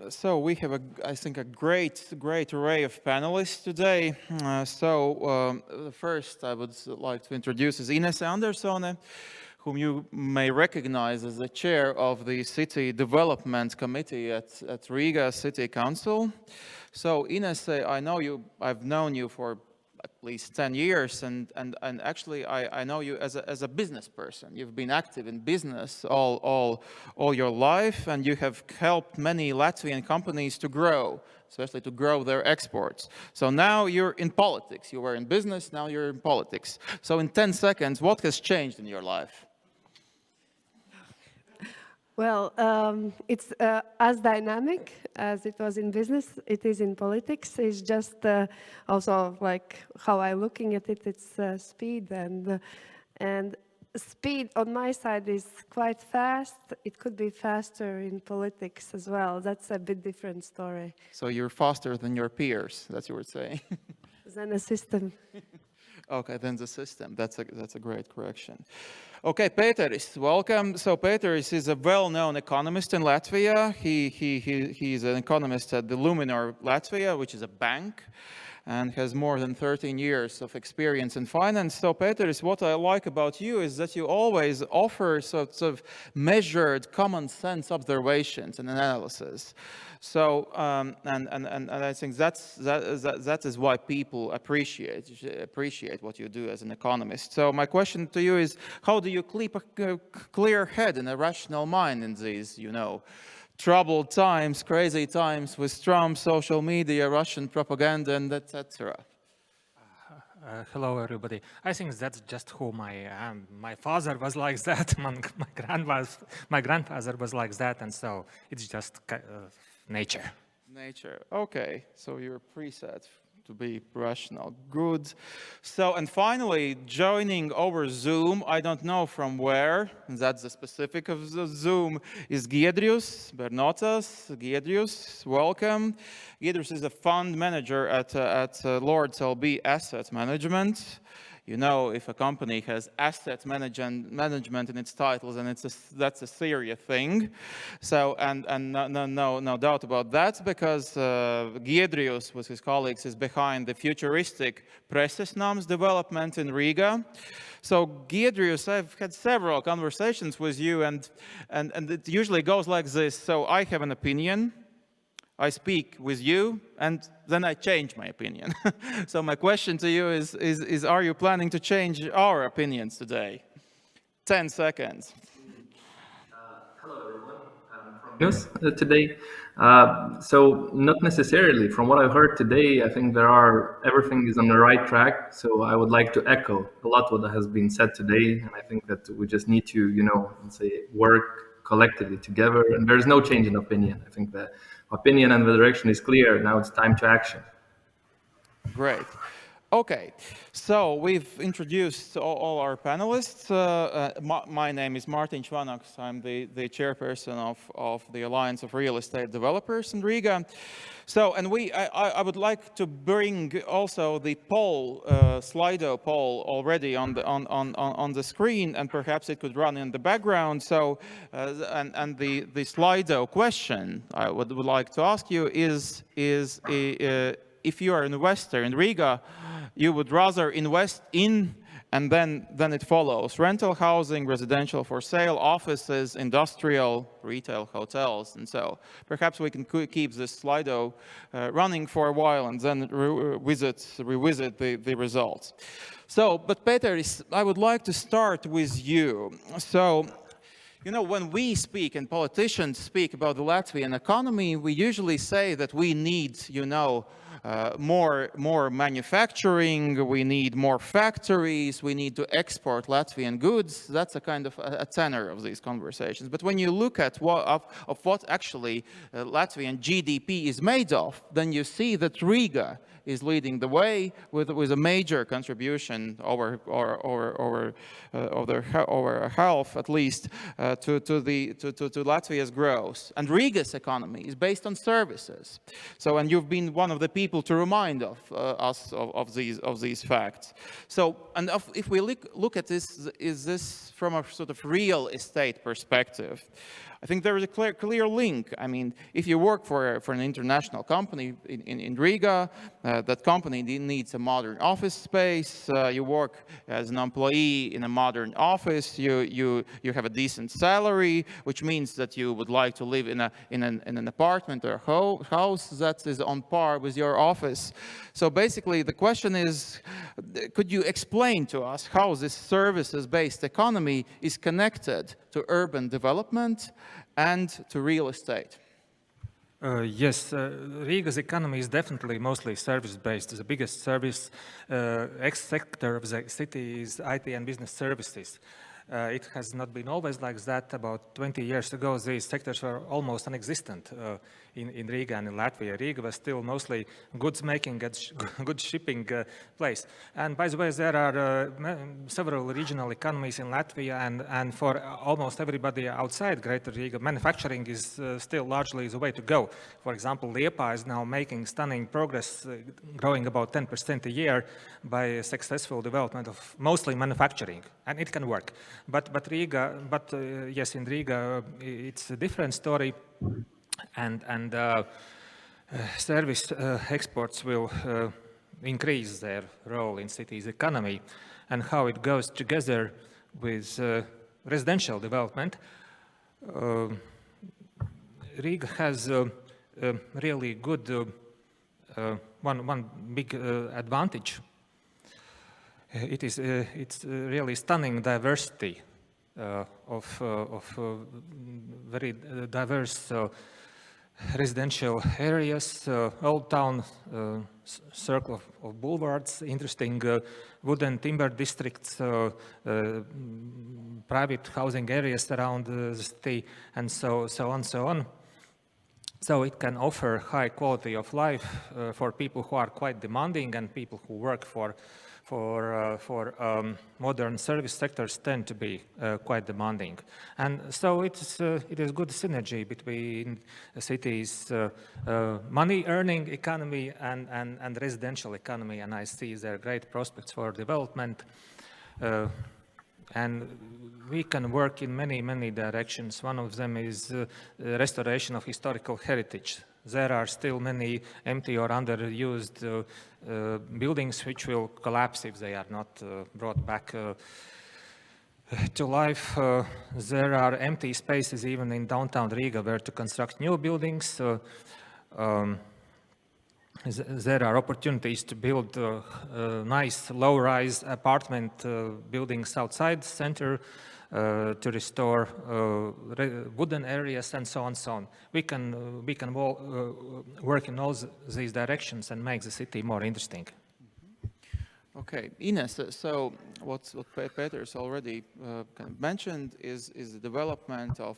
So we have, I think, a great array of panelists today. First I would like to introduce is Inese Andersone, whom you may recognize as the chair of the City Development Committee at Riga City Council. So Inese, I know you, I've known you for at least 10 years, and actually I know you as a business person. You've been active in business all your life, and you have helped many Latvian companies to grow, especially to grow their exports. So now you're in politics. You were in business, now you're in politics. So in 10 seconds, what has changed in your life? Well, it's as dynamic as it was in business, it is in politics. It's just also like how I'm looking at it, it's speed, and speed on my side is quite fast. It could be faster in politics as well. That's a bit different story. So you're faster than your peers, that's what you were saying. Than a system. Okay, then the system. That's a great correction. Okay, Pēteris, welcome. So Pēteris is a well-known economist in Latvia. He's an economist at the Luminor Latvia, which is a bank, and has more than 13 years of experience in finance. So Pēteris, what I like about you is that you always offer sorts of measured, common sense observations and analysis. So, and I think that is why people appreciate what you do as an economist. So my question to you is, how do you keep a clear head and a rational mind in these, troubled times, crazy times with Trump, social media, Russian propaganda, and etc.? Hello, everybody. I think that's just who my father was like that. My grandfather was like that, and so it's just nature. Nature. Okay, so you're preset to be rational. Good. So, and finally, joining over Zoom, I don't know from where, and that's the specific of the Zoom, is Giedrius, Bernotas. Giedrius, welcome. Giedrius is a fund manager at Lords LB Asset Management. If a company has asset management in its titles, and that's a serious thing. So, and no doubt about that, because Giedrius with his colleagues is behind the futuristic Presesnams development in Riga. So Giedrius, I've had several conversations with you, and it usually goes like this. So I have an opinion. I speak with you, and then I change my opinion. So my question to you is, are you planning to change our opinions today? 10 seconds. Hello, everyone. I'm from news today. So not necessarily. From what I've heard today, I think everything is on the right track. So I would like to echo a lot what has been said today. And I think that we just need to, work collectively together. And there's no change in opinion. I think the opinion and the direction is clear. Now it's time to action. Great. Okay, so we've introduced all our panelists. My name is Mārtiņš Vanags. I'm the chairperson of the Alliance of Real Estate Developers in Riga. So, and I would like to bring also the Slido poll already on the screen, and perhaps it could run in the background. So, and the Slido question I would like to ask you is if you are an investor in Riga, you would rather invest in, and then it follows, rental housing, residential for sale, offices, industrial, retail, hotels, and so. Perhaps we can keep this Slido running for a while and then revisit the results. So, but Pēteris, I would like to start with you. So, when we speak and politicians speak about the Latvian economy, we usually say that we need, more manufacturing, we need more factories, we need to export Latvian goods. That's a kind of a tenor of these conversations. But when you look at what actually Latvian GDP is made of, then you see that Riga is leading the way with a major contribution over half at least to Latvia's growth. And Riga's economy is based on services. So, and you've been one of the people to remind us of these facts. So, and if we look at this, is this from a sort of real estate perspective? I think there is a clear link. I mean, if you work for an international company in Riga, that company needs a modern office space. You work as an employee in a modern office. You have a decent salary, which means that you would like to live in an apartment or a house that is on par with your office. So basically, the question is, could you explain to us how this services-based economy is connected to urban development and to real estate? Yes, Riga's economy is definitely mostly service-based. The biggest service sector of the city is IT and business services. It has not been always like that. About 20 years ago, these sectors were almost non-existent in Riga and in Latvia. Riga was still mostly goods making, good shipping place. And by the way, there are several regional economies in Latvia, and for almost everybody outside Greater Riga, manufacturing is still largely the way to go. For example, Liepa is now making stunning progress, growing about 10% a year by successful development of mostly manufacturing, and it can work. But yes, in Riga, it's a different story, and service exports will increase their role in city's economy, and how it goes together with residential development. Riga has a really good one big advantage. It's really stunning diversity of very diverse residential areas, old town circle of boulevards, interesting wooden timber districts, private housing areas around the city, and so on. So it can offer high quality of life for people who are quite demanding, and people who work for modern service sectors tend to be quite demanding. And so it is good synergy between the city's money-earning economy and residential economy, and I see there are great prospects for development. And we can work in many directions. One of them is restoration of historical heritage. There are still many empty or underused buildings which will collapse if they are not brought back to life. There are empty spaces even in downtown Riga where to construct new buildings. There are opportunities to build nice low-rise apartment buildings outside the center, to restore wooden areas, and so on. We can work in all these directions and make the city more interesting. Okay, Inese, so what Pēteris already kind of mentioned is the development of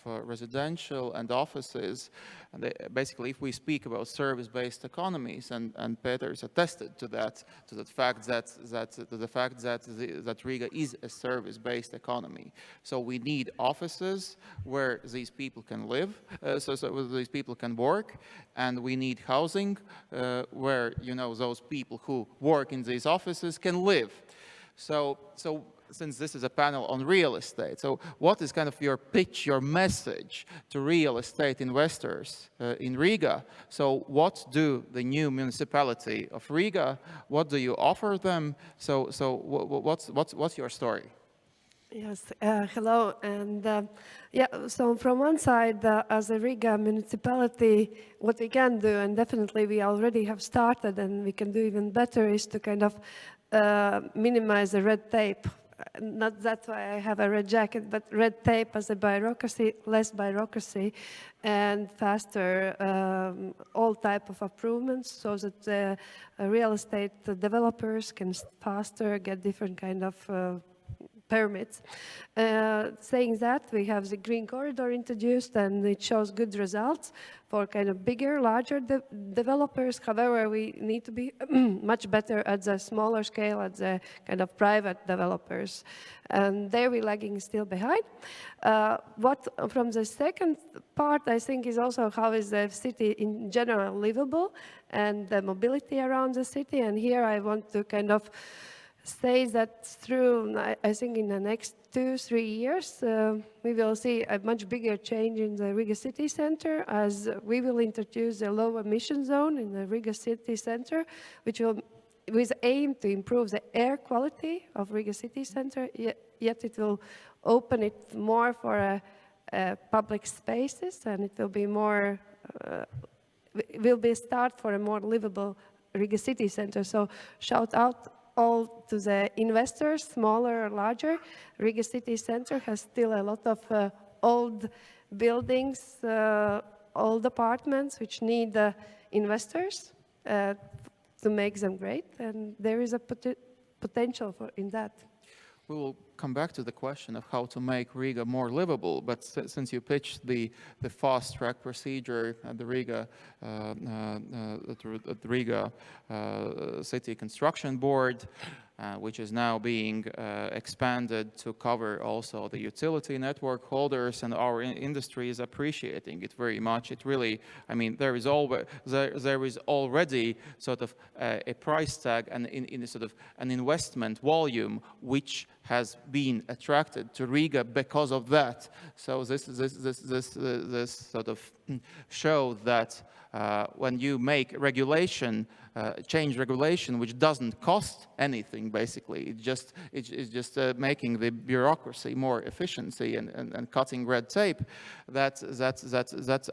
residential and offices. And basically, if we speak about service-based economies, and Pēteris attested to that fact that Riga is a service-based economy. So we need offices where these people can live, so where these people can work, and we need housing where those people who work in these offices can live. So since this is a panel on real estate, so what is kind of your pitch, your message to real estate investors in Riga? So what do the new municipality of Riga, what do you offer them? So what's your story? Yes, hello. And so from one side, as a Riga municipality, what we can do, and definitely we already have started and we can do even better, is to kind of minimize the red tape. Not that's why I have a red jacket, but red tape as a bureaucracy, less bureaucracy, and faster all type of improvements, so that real estate developers can faster get different kind of permits. Saying that, we have the green corridor introduced, and it shows good results for kind of bigger, larger developers. However, we need to be much better at the smaller scale, at the kind of private developers. And there we're lagging still behind. What from the second part, I think, is also how is the city in general livable and the mobility around the city. And here I want to kind of say that through, I think in the next 2-3 years, we will see a much bigger change in the Riga city center, as we will introduce a low emission zone in the Riga city center, which will, with aim to improve the air quality of Riga city center, yet it will open it more for public spaces, and it will be more, will be a start for a more livable Riga city center. So shout out all to the investors, smaller or larger. Riga city center has still a lot of old buildings, old apartments, which need investors to make them great, and there is a potential in that. We will come back to the question of how to make Riga more livable, but since you pitched the fast-track procedure at the Riga City Construction Board, which is now being expanded to cover also the utility network holders, and our industry is appreciating it very much. It really, I mean, there is already sort of a price tag and in sort of an investment volume which has been attracted to Riga because of that. So this sort of show that when you make regulation, change regulation, which doesn't cost anything, basically, it's just making the bureaucracy more efficiency and cutting red tape, that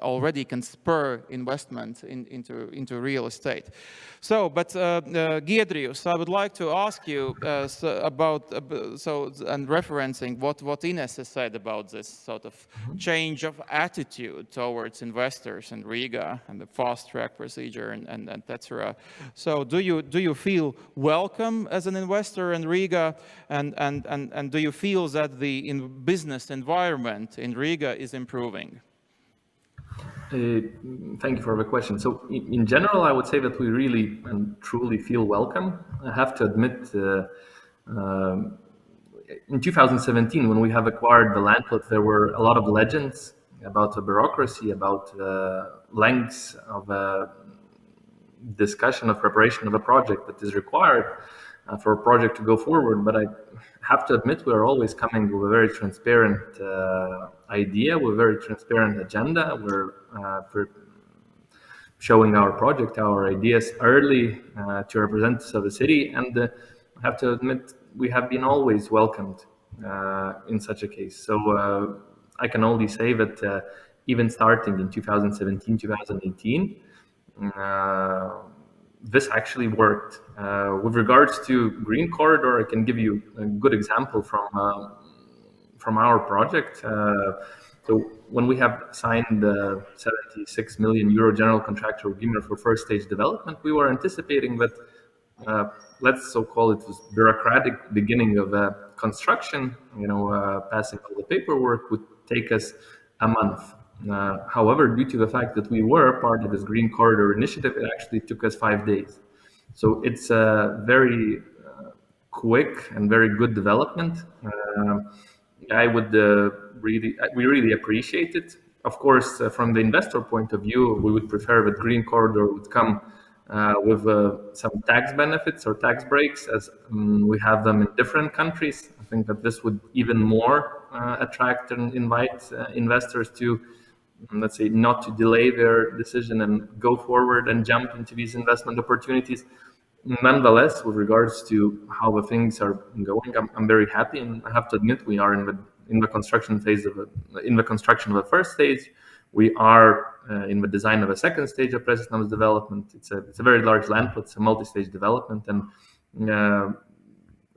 already can spur investment into real estate. So, but Giedrius, I would like to ask you about and referencing what Inese said about this sort of change of attitude towards investors in Riga and the fast-track procedure and etc. So do you feel welcome as an investor in Riga, and do you feel that the business environment in Riga is improving? Thank you for the question. So in general, I would say that we really and truly feel welcome. I have to admit, in 2017, when we have acquired the land plot, there were a lot of legends about the bureaucracy, about lengths of discussion of preparation of a project that is required for a project to go forward. But I have to admit, we are always coming with a very transparent idea, with a very transparent agenda. We're showing our project, our ideas early to representatives of the city, and I have to admit, we have been always welcomed in such a case. So I can only say that even starting in 2017, 2018, this actually worked. With regards to Green Corridor, I can give you a good example from our project. So when we have signed the 76 million euro general contractor agreement for first stage development, we were anticipating that, let's so call it, this bureaucratic beginning of construction, passing all the paperwork would take us a month. However, due to the fact that we were part of this Green Corridor initiative, it actually took us 5 days. So it's a very quick and very good development. We really appreciate it. Of course, from the investor point of view, we would prefer that Green Corridor would come with some tax benefits or tax breaks, as we have them in different countries. I think that this would even more attract and invite investors to, let's say, not to delay their decision and go forward and jump into these investment opportunities. Nonetheless, with regards to how the things are going, I'm very happy, and I have to admit, we are in the construction phase of the first stage. We are in the design of a second stage of President development. It's a very large land plot. It's a multi-stage development, and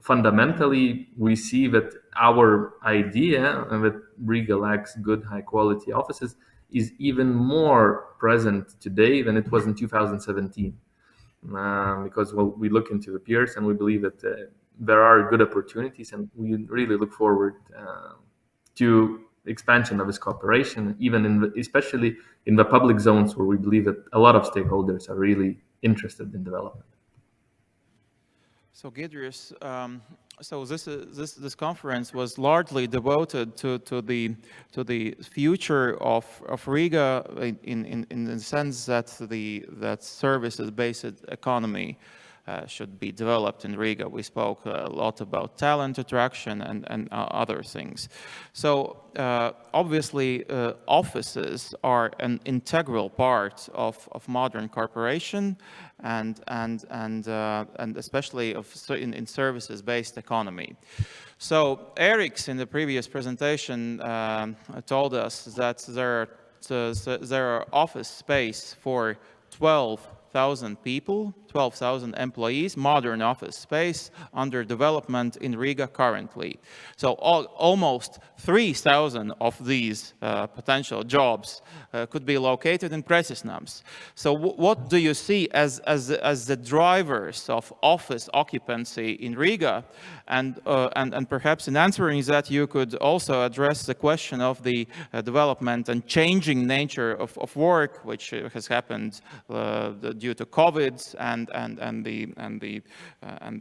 fundamentally, we see that our idea that Riga lacks good, high-quality offices is even more present today than it was in 2017. Because we look into the peers and we believe that there are good opportunities, and we really look forward to expansion of this cooperation, even especially in the public zones where we believe that a lot of stakeholders are really interested in development. So Giedrius, so this conference was largely devoted to the future of Riga in the sense that that services-based economy should be developed in Riga. We spoke a lot about talent attraction and other things. So obviously, offices are an integral part of modern corporation, and especially in services-based economy. So Eric's in the previous presentation told us that there are office space for 12,000 people, 12,000 employees, modern office space under development in Riga currently. So almost 3,000 of these potential jobs could be located in Precisnams. So what do you see as the drivers of office occupancy in Riga? And perhaps in answering that, you could also address the question of the development and changing nature of work, which has happened due to COVID and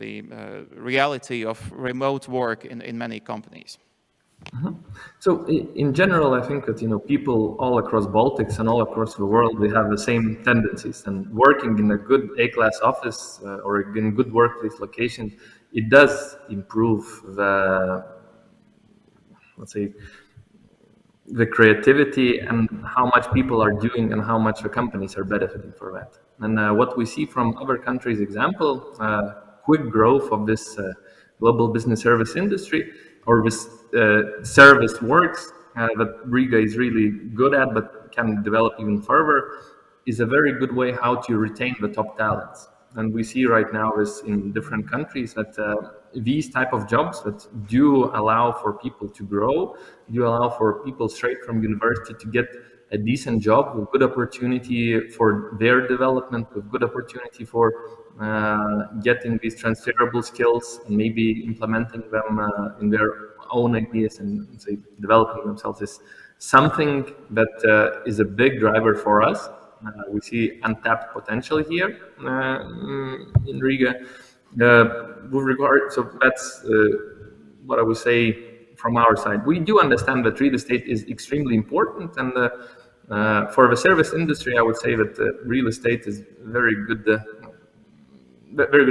the reality of remote work in many companies. So in general, I think that people all across Baltics and all across the world, they have the same tendencies. And working in a good A-class office or in a good workplace location, it does improve the, let's say, the creativity and how much people are doing and how much the companies are benefiting for that. And what we see from other countries' example, quick growth of this global business service industry, or this service works that Riga is really good at but can develop even further, is a very good way how to retain the top talents. And we see right now is in different countries that these type of jobs that do allow for people to grow, do allow for people straight from university to get a decent job with good opportunity for their development, with good opportunity for getting these transferable skills and maybe implementing them in their own ideas and say developing themselves, is something that is a big driver for us. We see untapped potential here in Riga. With regard, so that's what I would say from our side. We do understand that real estate is extremely important, and for the service industry, I would say that real estate is very good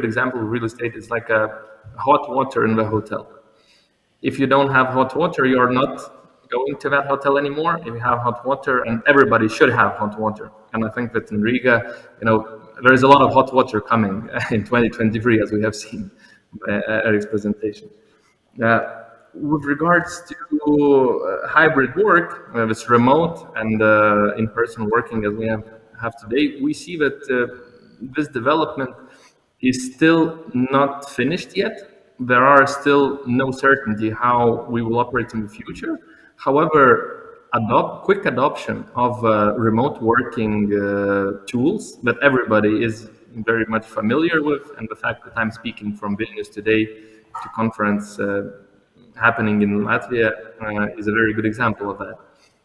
example of real estate is like a hot water in the hotel. If you don't have hot water, you're not going to that hotel anymore. If you have hot water, and everybody should have hot water. And I think that in Riga, there is a lot of hot water coming in 2023, as we have seen Eric's presentation. With regards to hybrid work, this remote and in-person working as we have today, we see that this development is still not finished yet. There are still no certainty how we will operate in the future. However, quick adoption of remote working tools that everybody is very much familiar with, and the fact that I'm speaking from Vilnius today to conference happening in Latvia is a very good example of that.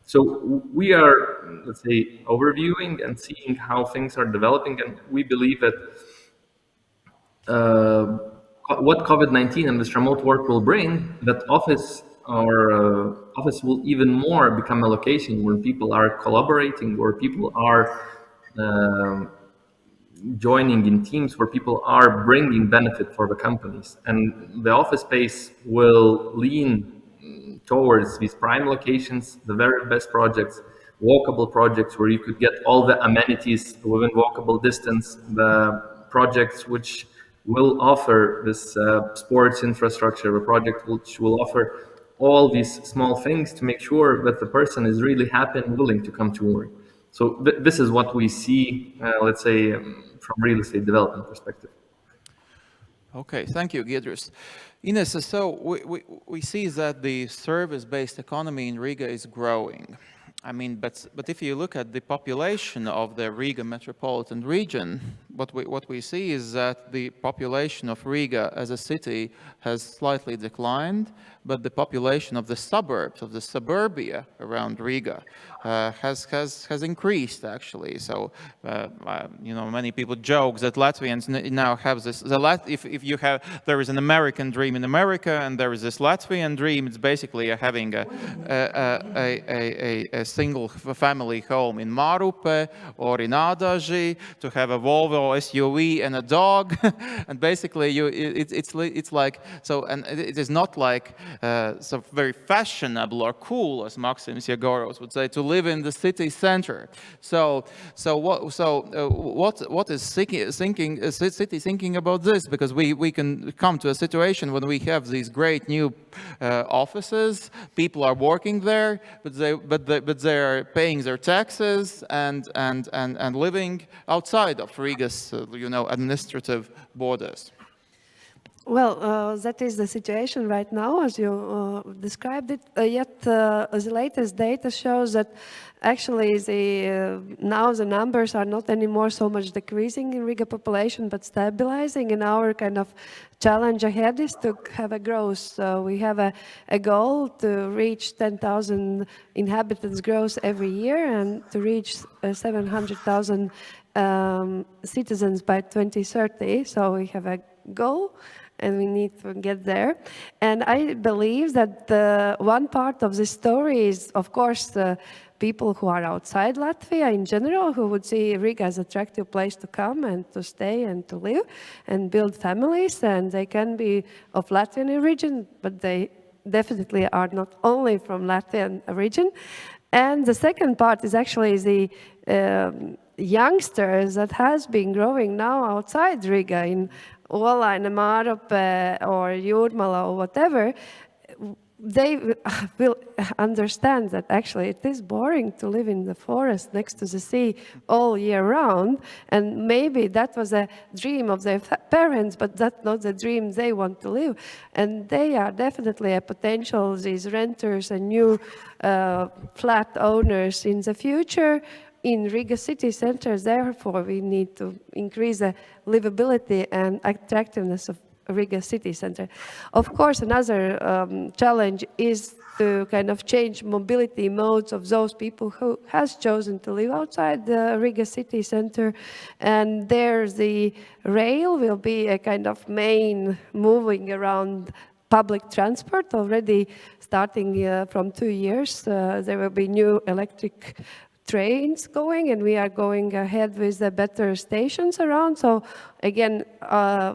So we are, let's say, overviewing and seeing how things are developing, and we believe that what COVID-19 and this remote work will bring, that office will even more become a location where people are collaborating, where people are joining in teams, where people are bringing benefit for the companies. And the office space will lean towards these prime locations, the very best projects, walkable projects where you could get all the amenities within walkable distance, the projects which will offer this sports infrastructure, a project which will offer all these small things to make sure that the person is really happy and willing to come to work. So this is what we see, let's say, from real estate development perspective. Okay, thank you, Giedrius. Inese, so we see that the service-based economy in Riga is growing. I mean, but if you look at the population of the Riga metropolitan region, what we see is that the population of Riga as a city has slightly declined, but the population of the suburbs, of the suburbia around Riga, has increased actually. So many people joke that Latvians now have this. There is an American dream in America, and there is this Latvian dream. It's basically having a single family home in Mārupe or in Ādaži, to have a Volvo SUV and a dog, and basically it's like so, and it is not like so very fashionable or cool, as Maxim Yegorovs would say, to live in the city center. So what is city thinking about this? Because we can come to a situation when we have these great new offices, people are working there, but they are paying their taxes and living outside of Riga's administrative borders. Well, that is the situation right now, as you described it. Yet the latest data shows that actually now the numbers are not anymore so much decreasing in Riga population, but stabilizing. And our kind of challenge ahead is to have a growth. So we have a goal to reach 10,000 inhabitants growth every year and to reach 700,000 citizens by 2030. So we have a goal, and we need to get there. And I believe that one part of the story is, of course, the people who are outside Latvia in general, who would see Riga as an attractive place to come and to stay and to live and build families. And they can be of Latvian origin, but they definitely are not only from Latvian origin. And the second part is actually the youngsters that has been growing now outside Riga in Ola, in Mārupe, or Jūrmala, or whatever. They will understand that actually it is boring to live in the forest next to the sea all year round, and maybe that was a dream of their parents, but that's not the dream they want to live. And they are definitely a potential, these renters and new flat owners in the future in Riga city center. Therefore, we need to increase the livability and attractiveness of Riga city center. Of course, another challenge is to kind of change mobility modes of those people who has chosen to live outside the Riga city center. And there the rail will be a kind of main moving around public transport already starting from 2 years. There will be new electric trains going, and we are going ahead with the better stations around. So again,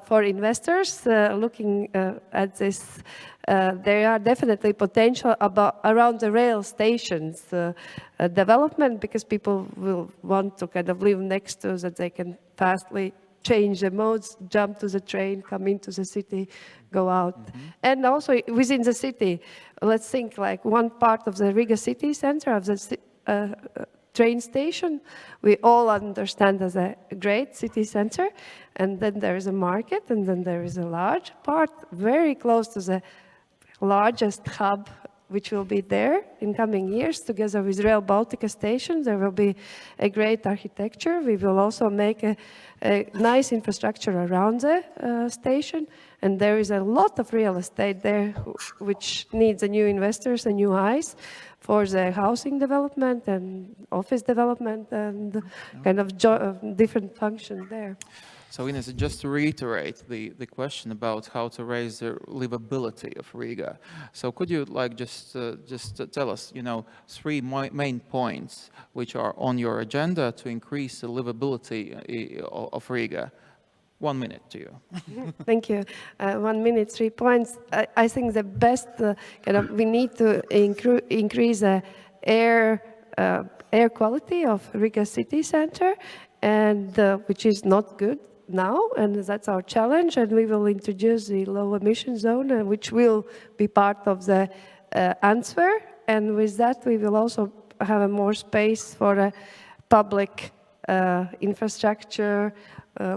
for investors looking at this, there are definitely potential around the rail stations development, because people will want to kind of live next to that they can fastly change the modes, jump to the train, come into the city, go out. And also within the city, let's think like one part of the Riga city center of the train station, we all understand as a great city center, and then there is a market, and then there is a large part very close to the largest hub which will be there in coming years together with Rail Baltica station. There will be a great architecture. We will also make a nice infrastructure around the station, and there is a lot of real estate there which needs a new investors and new eyes for the housing development and office development and kind of different function there. So Inese, just to reiterate the question about how to raise the livability of Riga. So could you just tell us, 3 main points which are on your agenda to increase the livability of Riga? 1 minute to you. Thank you. 1 minute, 3 points. I think the best, we need to increase the air quality of Riga city center, and which is not good now, and that's our challenge. And we will introduce the low emission zone, which will be part of the answer. And with that, we will also have a more space for a public infrastructure,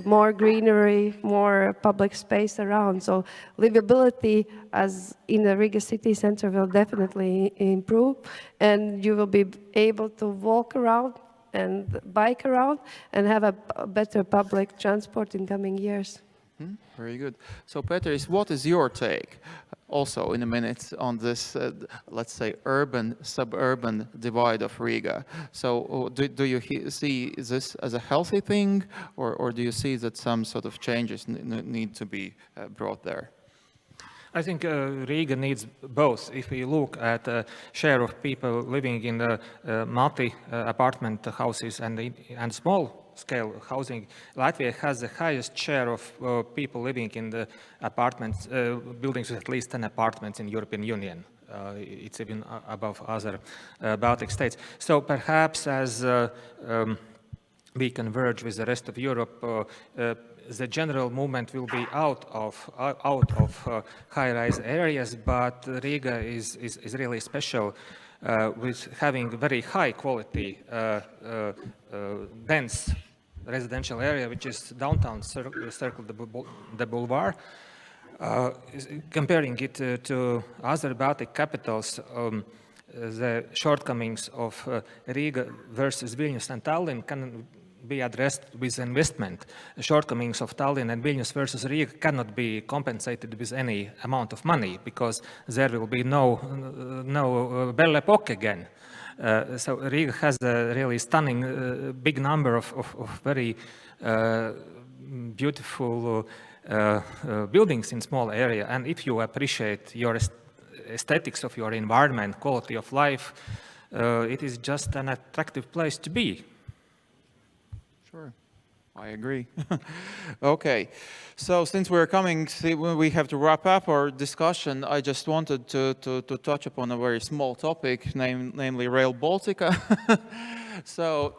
more greenery, more public space around. So livability as in the Riga city center will definitely improve, and you will be able to walk around and bike around and have a better public transport in coming years. Very good. So Pēteris, what is your take, also in a minute, on this, let's say, urban-suburban divide of Riga? So do you see this as a healthy thing, or do you see that some sort of changes need to be brought there? I think Riga needs both. If we look at the share of people living in the multi-apartment houses and small scale housing. Latvia has the highest share of people living in the apartments, buildings with at least 10 apartments in European Union. It's even above other Baltic states. So perhaps as we converge with the rest of Europe, the general movement will be out of high-rise areas, but Riga is really special with having very high quality, dense residential area, which is downtown Circle the Boulevard. Comparing it to other Baltic capitals, the shortcomings of Riga versus Vilnius and Tallinn can be addressed with investment. The shortcomings of Tallinn and Vilnius versus Riga cannot be compensated with any amount of money because there will be no Belle Epoque again. So Riga has a really stunning big number of very beautiful buildings in small area, and if you appreciate your aesthetics of your environment, quality of life, it is just an attractive place to be. Sure, I agree. Okay, so since we're coming, we have to wrap up our discussion. I just wanted to touch upon a very small topic, namely Rail Baltica. So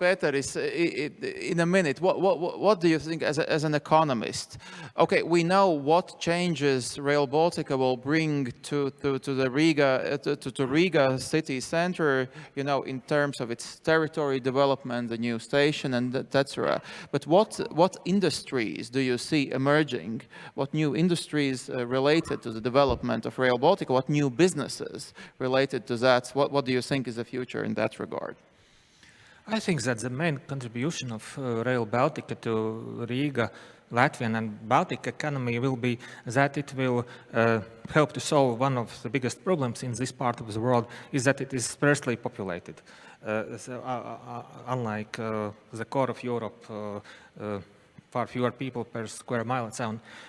Pēteris, in a minute, what do you think as an economist? Okay, we know what changes Rail Baltica will bring to the Riga city center, you know, in terms of its territory development, the new station, and etc. But what industries do you see emerging? What new industries related to the development of Rail Baltica? What new businesses related to that? What do you think is the future in that regard? I think that the main contribution of Rail Baltica to Riga, Latvian and Baltic economy will be that it will help to solve one of the biggest problems in this part of the world, is that it is sparsely populated. Unlike the core of Europe, far fewer people per square mile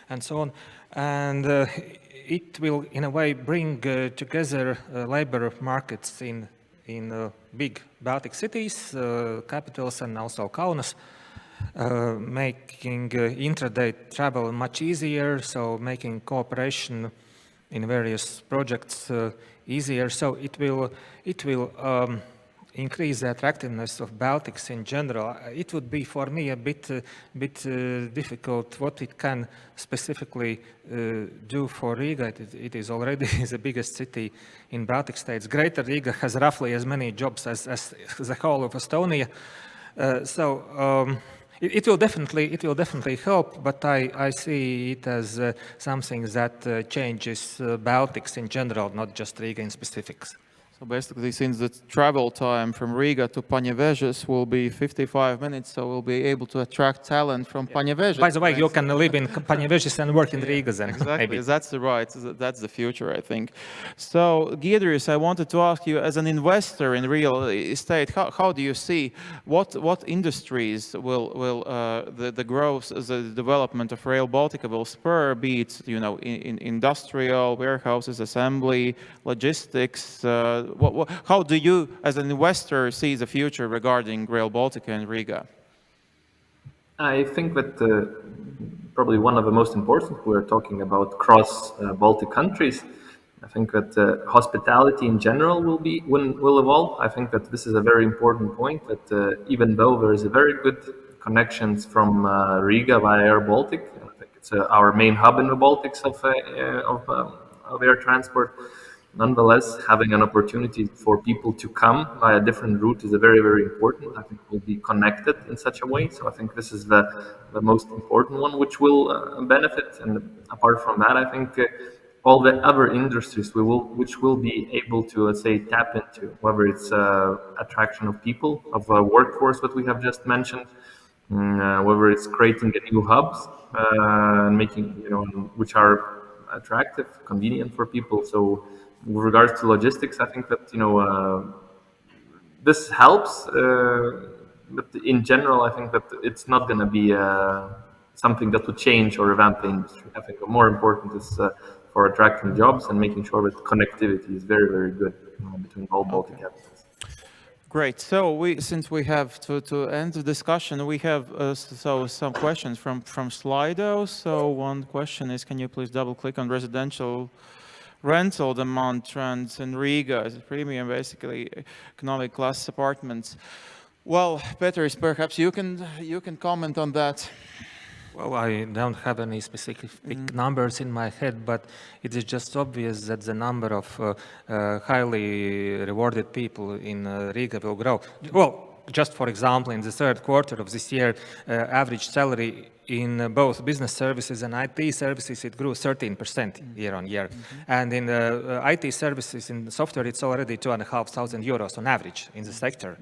and so on. And it will, in a way, bring together labor markets in big Baltic cities, capitals, and also Kaunas, making intraday travel much easier, so making cooperation in various projects easier. So it will increase the attractiveness of Baltics in general. It would be for me a bit difficult what it can specifically do for Riga. It is already the biggest city in Baltic states. Greater Riga has roughly as many jobs as the whole of Estonia. It will definitely help, but I see it as something that changes Baltics in general, not just Riga in specifics. So basically, since the travel time from Riga to Paņevežas will be 55 minutes, so we'll be able to attract talent from Paņevežas. By the way, you can live in Paņevežas and work in Riga then. Exactly, maybe. that's the future, I think. So, Giedrius, I wanted to ask you, as an investor in real estate, how do you see what industries will the growth, the development of Rail Baltica will spur, be it, you know, in industrial, warehouses, assembly, logistics? How do you, as an investor, see the future regarding Rail Baltica and Riga? I think that probably one of the most important, we're talking about cross Baltic countries. I think that hospitality in general will evolve. I think that this is a very important point, that even though there is a very good connections from Riga via Air Baltic, I think it's our main hub in the Baltics of air transport. Nonetheless, having an opportunity for people to come by a different route is very, very important. I think we'll be connected in such a way. So I think this is the most important one, which will benefit. And apart from that, I think all the other industries which will be able to, let's say, tap into, whether it's attraction of people, of a workforce that we have just mentioned, whether it's creating new hubs and making, you know, which are attractive, convenient for people. So with regards to logistics, I think that, you know, this helps, but in general, I think that it's not going to be something that will change or revamp the industry. I think more important is for attracting jobs and making sure that connectivity is very, very good between all Baltic capitals. Great. So since we have to end the discussion, we have some questions from Slido. So one question is, can you please double click on residential rental demand trends in Riga as a premium, basically economic class apartments? Well, Pēteris, perhaps you can comment on that. Well, I don't have any specific numbers in my head, but it is just obvious that the number of highly rewarded people in Riga will grow. Well, just for example, in the third quarter of this year, average salary in both business services and IT services, it grew 13% year on year. And in the IT services, in software, it's already 2,500 euros on average in the sector.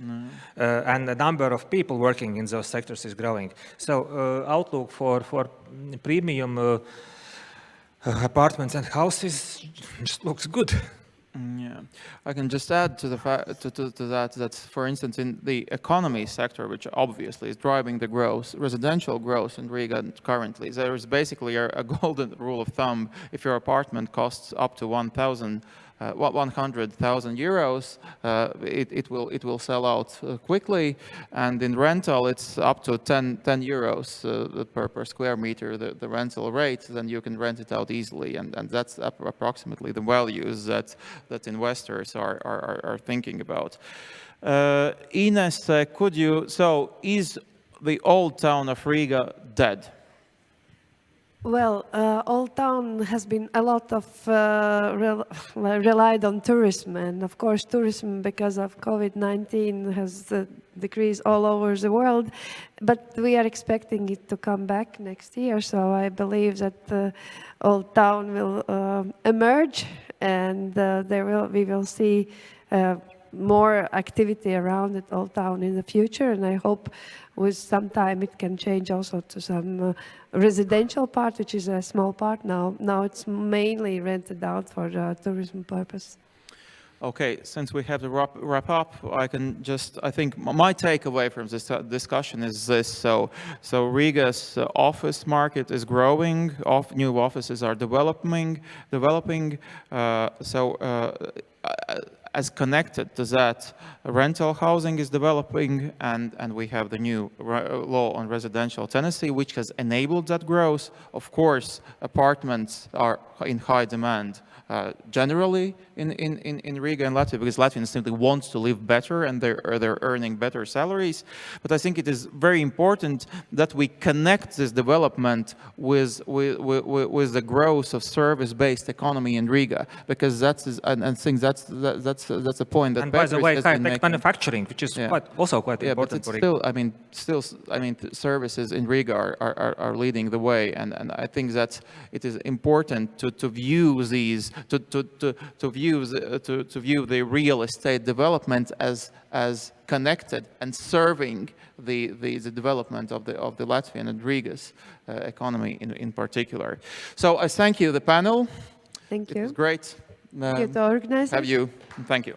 And the number of people working in those sectors is growing. So outlook for premium apartments and houses just looks good. Yeah, I can just add to the fact that, for instance, in the economy sector, which obviously is driving the growth, residential growth in Riga currently, there is basically a golden rule of thumb. If your apartment costs up to 100,000 euros, it will sell out quickly, and in rental it's up to 10 euros per square meter, the rental rate. Then you can rent it out easily, and that's approximately the values that investors are thinking about. Inese, is the old town of Riga dead? Well, Old Town has been a lot of relied on tourism, and of course tourism because of COVID-19 has decreased all over the world, but we are expecting it to come back next year, so I believe that Old Town will emerge, and we will see more activity around it, Old Town, in the future, and I hope with some time it can change also to some residential part, which is a small part now. Now it's mainly rented out for tourism purpose. Okay, since we have to wrap up, I think my takeaway from this discussion is this. So Riga's office market is growing, new offices are developing. As connected to that, rental housing is developing, and we have the new law on residential tenancy, which has enabled that growth. Of course, apartments are in high demand generally in Riga and Latvia, because Latvians simply want to live better, and they're earning better salaries. But I think it is very important that we connect this development with the growth of service-based economy in Riga, because that's a point that. And by the way, high-tech manufacturing, which is also quite important for Riga. Services in Riga are leading the way, and I think that it is important to view these. To view the real estate development as connected and serving the development of the Latvian and Riga's economy in particular. So I thank you, the panel. Thank you. It was great. Thank you to organize. Have you. Thank you.